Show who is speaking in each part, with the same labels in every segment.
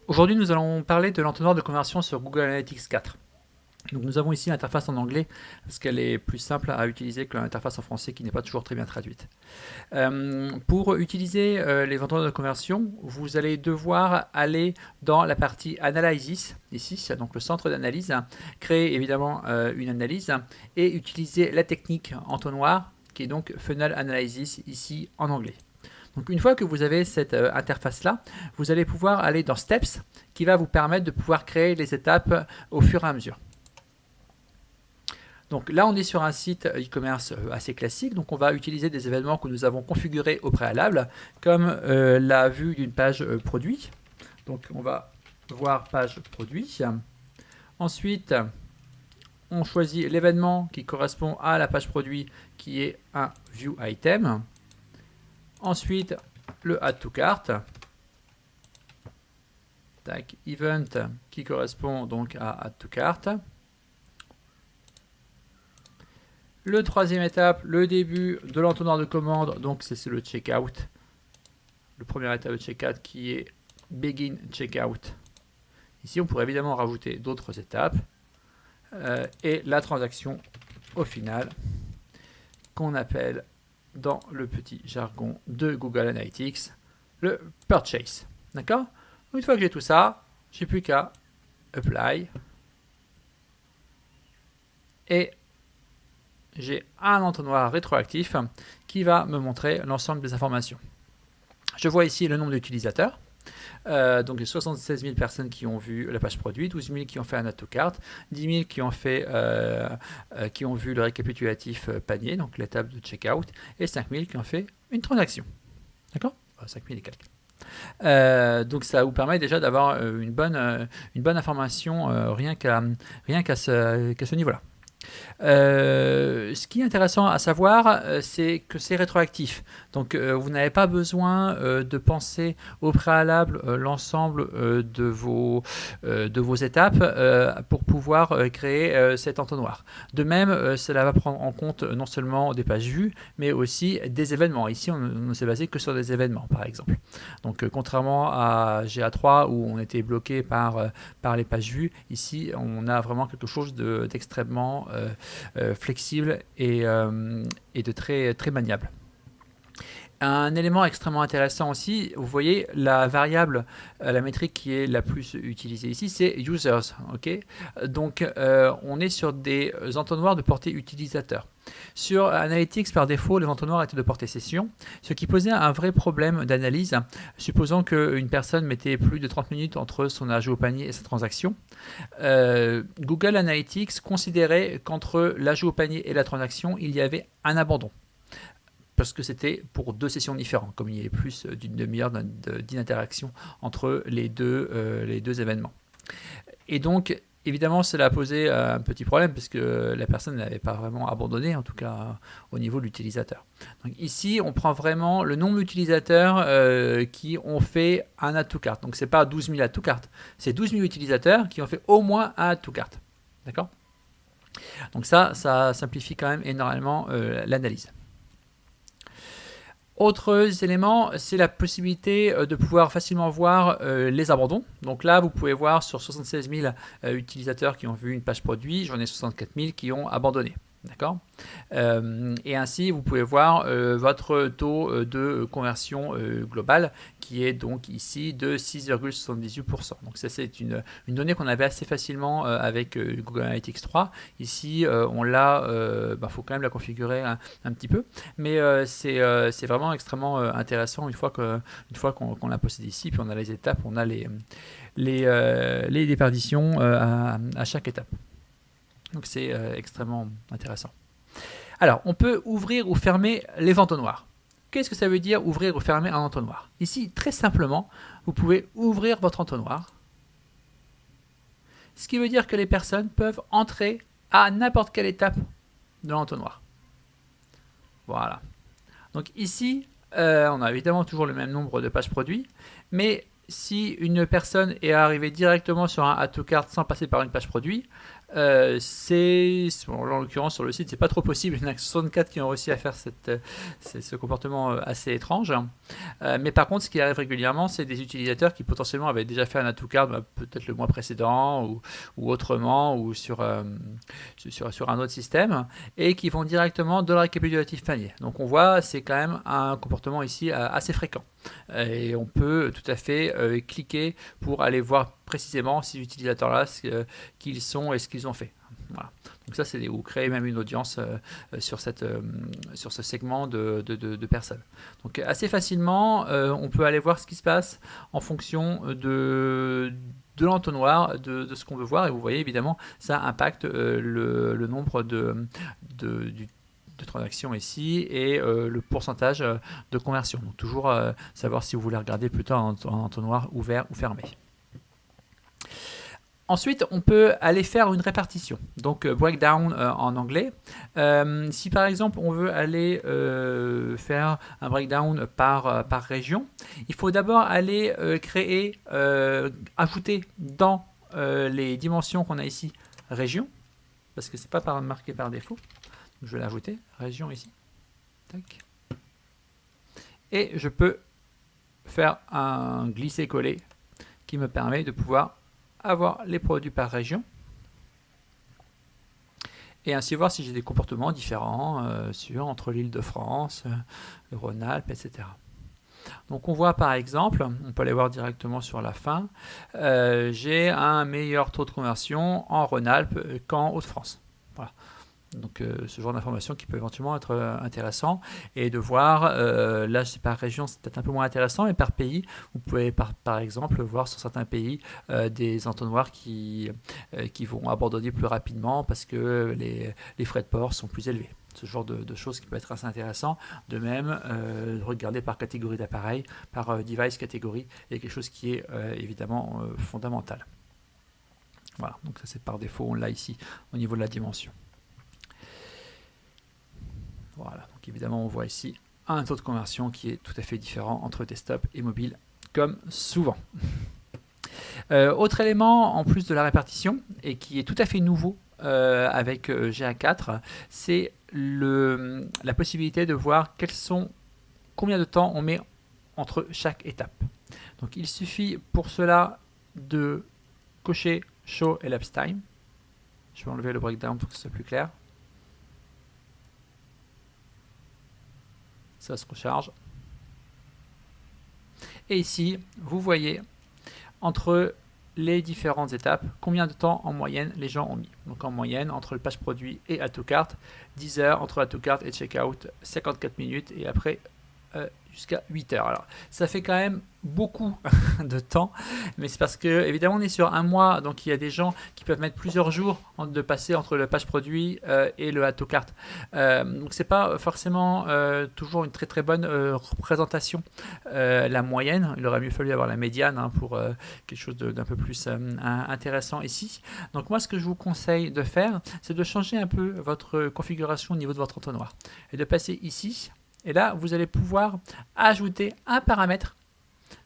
Speaker 1: Aujourd'hui, nous allons parler de l'entonnoir de conversion sur Google Analytics 4. Donc nous avons ici l'interface en anglais parce qu'elle est plus simple à utiliser que l'interface en français qui n'est pas toujours très bien traduite. Pour utiliser les entonnoirs de conversion, vous allez devoir aller dans la partie Analysis, ici, donc le centre d'analyse, créer évidemment une analyse et utiliser la technique entonnoir qui est donc Funnel Analysis ici en anglais. Donc une fois que vous avez cette interface-là, vous allez pouvoir aller dans Steps qui va vous permettre de pouvoir créer les étapes au fur et à mesure. Donc là, on est sur un site e-commerce assez classique, donc on va utiliser des événements que nous avons configurés au préalable, comme la vue d'une page produit. Donc on va voir page produit. Ensuite, on choisit l'événement qui correspond à la page produit, qui est un view item. Ensuite, le add to cart. Tac, event qui correspond donc à add to cart. Le troisième étape, le début de l'entonnoir de commande, donc c'est le checkout. Le premier étape de checkout qui est begin checkout. Ici, on pourrait évidemment rajouter d'autres étapes. Et la transaction au final, qu'on appelle dans le petit jargon de Google Analytics, le purchase. D'accord? Une fois que j'ai tout ça, j'ai plus qu'à apply. Et j'ai un entonnoir rétroactif qui va me montrer l'ensemble des informations. Je vois ici le nombre d'utilisateurs. Donc les 76 000 personnes qui ont vu la page produit, 12 000 qui ont fait un add to cart, 10 000 qui ont vu le récapitulatif panier, donc l'étape de checkout, et 5 000 qui ont fait une transaction. D'accord? 5 000 et quelques. Donc ça vous permet déjà d'avoir une bonne information rien qu'à ce niveau-là. Ce qui est intéressant à savoir, c'est que c'est rétroactif. Donc vous n'avez pas besoin de penser au préalable l'ensemble de vos étapes pour pouvoir créer cet entonnoir. De même, cela va prendre en compte non seulement des pages vues, mais aussi des événements. Ici, on ne s'est basé que sur des événements, par exemple. Donc contrairement à GA3 où on était bloqué par les pages vues, ici, on a vraiment quelque chose d'extrêmement flexible et de très, très maniable. Un élément extrêmement intéressant aussi, vous voyez la variable, la métrique qui est la plus utilisée ici, c'est users. Okay, donc on est sur des entonnoirs de portée utilisateur. Sur Analytics, par défaut, les entonnoirs étaient de portée session, ce qui posait un vrai problème d'analyse, supposons qu'une personne mettait plus de 30 minutes entre son ajout au panier et sa transaction. Google Analytics considérait qu'entre l'ajout au panier et la transaction, il y avait un abandon. Parce que c'était pour deux sessions différentes, comme il y avait plus d'une demi-heure d'interaction entre les deux événements. Et donc, évidemment, cela a posé un petit problème, parce que la personne n'avait pas vraiment abandonné, en tout cas au niveau de l'utilisateur. Donc ici, on prend vraiment le nombre d'utilisateurs qui ont fait un add to cart. Donc ce n'est pas 12 000 add to cart, c'est 12 000 utilisateurs qui ont fait au moins un add to cart. D'accord? Donc ça simplifie quand même énormément l'analyse. Autres éléments, c'est la possibilité de pouvoir facilement voir les abandons. Donc là, vous pouvez voir sur 76 000 utilisateurs qui ont vu une page produit, j'en ai 64 000 qui ont abandonné. D'accord? Et ainsi, vous pouvez voir votre taux de conversion global qui est donc ici de 6,78%. Donc ça, c'est une donnée qu'on avait assez facilement avec Google Analytics 3. Ici, on l'a, faut quand même la configurer un petit peu, mais c'est vraiment extrêmement intéressant une fois qu'on la possède ici. Puis on a les étapes, on a les déperditions à chaque étape. Donc c'est extrêmement intéressant. Alors, on peut ouvrir ou fermer les entonnoirs. Qu'est-ce que ça veut dire ouvrir ou fermer un entonnoir? Ici, très simplement, vous pouvez ouvrir votre entonnoir. Ce qui veut dire que les personnes peuvent entrer à n'importe quelle étape de l'entonnoir. Voilà. Donc ici, on a évidemment toujours le même nombre de pages produits, mais si une personne est arrivée directement sur un add to cart sans passer par une page produit, en l'occurrence sur le site, c'est pas trop possible. Il y en a que 64 qui ont réussi à faire ce comportement assez étrange. Mais par contre, ce qui arrive régulièrement, c'est des utilisateurs qui potentiellement avaient déjà fait un add to cart peut-être le mois précédent ou autrement ou sur un autre système et qui vont directement dans le récapitulatif panier. Donc on voit, c'est quand même un comportement ici assez fréquent. Et on peut tout à fait cliquer pour aller voir précisément ces utilisateurs-là, qui ils sont et ce qu'ils ont fait. Voilà. Donc ça, c'est vous créez même une audience sur ce segment de personnes. Donc assez facilement, on peut aller voir ce qui se passe en fonction de l'entonnoir, de ce qu'on veut voir. Et vous voyez, évidemment, ça impacte le nombre de transactions ici et le pourcentage de conversion. Donc toujours savoir si vous voulez regarder plutôt en entonnoir ouvert ou fermé. Ensuite, on peut aller faire une répartition, donc breakdown en anglais. Si par exemple on veut aller faire un breakdown par région, il faut d'abord aller ajouter dans les dimensions qu'on a ici, région, parce que ce n'est pas marqué par défaut. Donc, je vais l'ajouter, région ici. Tac. Et je peux faire un glisser-coller qui me permet de pouvoir avoir les produits par région et ainsi voir si j'ai des comportements différents entre l'Île-de-France, le Rhône-Alpes, etc. Donc on voit par exemple, on peut aller voir directement sur la fin, j'ai un meilleur taux de conversion en Rhône-Alpes qu'en Hauts-de-France. Voilà. Donc ce genre d'information qui peut éventuellement être intéressant et de voir, là c'est par région, c'est peut-être un peu moins intéressant, mais par pays, vous pouvez par exemple voir sur certains pays des entonnoirs qui vont abandonner plus rapidement parce que les frais de port sont plus élevés. Ce genre de choses qui peut être assez intéressant. De même, regarder par catégorie d'appareil, par device catégorie, est quelque chose qui est évidemment fondamental. Voilà, donc ça c'est par défaut, on l'a ici au niveau de la dimension. Voilà, donc évidemment on voit ici un taux de conversion qui est tout à fait différent entre desktop et mobile, comme souvent. Autre élément en plus de la répartition, et qui est tout à fait nouveau avec GA4, c'est la possibilité de voir combien de temps on met entre chaque étape. Donc il suffit pour cela de cocher Show Elapsed Time. Je vais enlever le breakdown pour que ce soit plus clair. Ça se recharge. Et ici, vous voyez, entre les différentes étapes, combien de temps en moyenne les gens ont mis. Donc en moyenne, entre le page produit et add to cart, 10 heures, entre add to cart et checkout, 54 minutes, et après jusqu'à 8 heures. Alors, ça fait quand même beaucoup de temps, mais c'est parce que, évidemment, on est sur un mois, donc il y a des gens qui peuvent mettre plusieurs jours de passer entre le page produit et le add to cart. Donc, c'est pas forcément toujours une très très bonne représentation. La moyenne, il aurait mieux fallu avoir la médiane pour quelque chose d'un peu plus intéressant ici. Donc, moi, ce que je vous conseille de faire, c'est de changer un peu votre configuration au niveau de votre entonnoir et de passer ici. Et là, vous allez pouvoir ajouter un paramètre,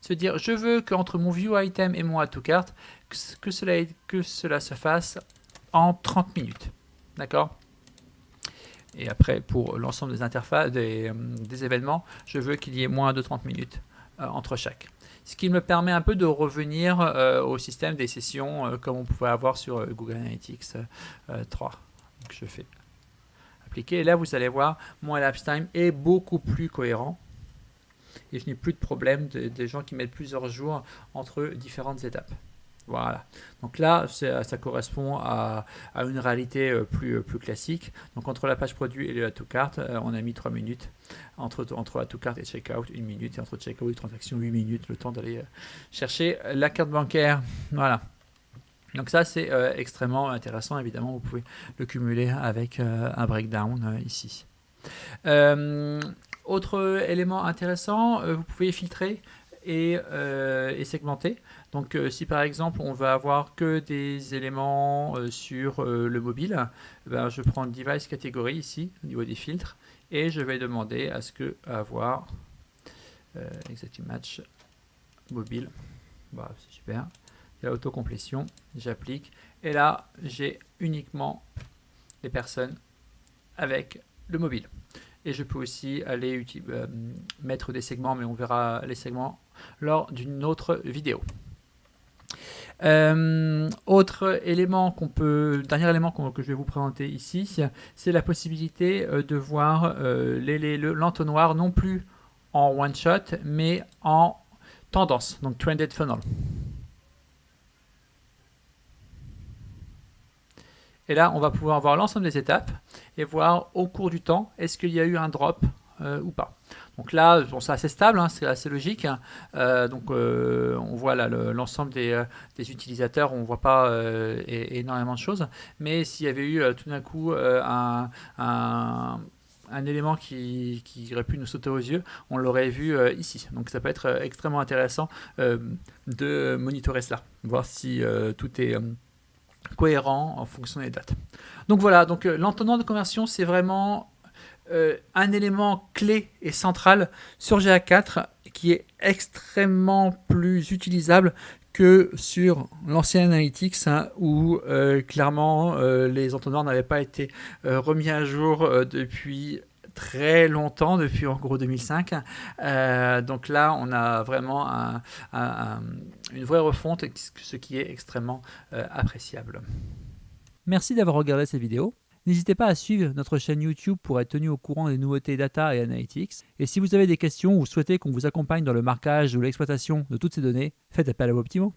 Speaker 1: se dire je veux qu'entre mon view item et mon add to cart, que cela se fasse en 30 minutes. D'accord? Et après, pour l'ensemble des interfaces, des événements, je veux qu'il y ait moins de 30 minutes entre chaque. Ce qui me permet un peu de revenir au système des sessions comme on pouvait avoir sur Google Analytics 3. Donc je fais appliquer. Et là, vous allez voir, mon elapsed time est beaucoup plus cohérent. Et je n'ai plus de problème des gens qui mettent plusieurs jours entre différentes étapes. Voilà. Donc là, ça correspond à une réalité plus classique. Donc entre la page produit et le add to cart, on a mis 3 minutes. Entre add to cart et checkout, 1 minute. Et entre checkout et transaction, 8 minutes. Le temps d'aller chercher la carte bancaire. Voilà. Donc ça, c'est extrêmement intéressant. Évidemment, vous pouvez le cumuler avec un breakdown ici. Autre élément intéressant, vous pouvez filtrer et segmenter. Donc si par exemple on veut avoir que des éléments sur le mobile, ben, je prends device catégorie ici au niveau des filtres et je vais demander à ce que avoir exact match mobile. Voilà, c'est super. Il y a l'autocomplétion, j'applique et là j'ai uniquement les personnes avec le mobile. Et je peux aussi aller mettre des segments, mais on verra les segments lors d'une autre vidéo. Autre élément dernier élément que je vais vous présenter ici, c'est la possibilité de voir l'entonnoir non plus en one shot, mais en tendance, donc trended funnel. Et là, on va pouvoir voir l'ensemble des étapes et voir au cours du temps, est-ce qu'il y a eu un drop ou pas. Donc là, bon, c'est assez stable, hein, c'est assez logique. On voit là l'ensemble des utilisateurs, on ne voit pas énormément de choses. Mais s'il y avait eu tout d'un coup un élément qui aurait pu nous sauter aux yeux, on l'aurait vu ici. Donc ça peut être extrêmement intéressant de monitorer cela, voir si tout est cohérent en fonction des dates. Donc voilà, donc l'entonnoir de conversion, c'est vraiment un élément clé et central sur GA4 qui est extrêmement plus utilisable que sur l'ancien Analytics, hein, où clairement les entonnoirs n'avaient pas été remis à jour depuis très longtemps, depuis en gros 2005. Donc là, on a vraiment une vraie refonte, ce qui est extrêmement appréciable. Merci d'avoir regardé cette vidéo. N'hésitez pas à suivre notre chaîne YouTube pour être tenu au courant des nouveautés data et analytics. Et si vous avez des questions ou souhaitez qu'on vous accompagne dans le marquage ou l'exploitation de toutes ces données, faites appel à vos petits mots.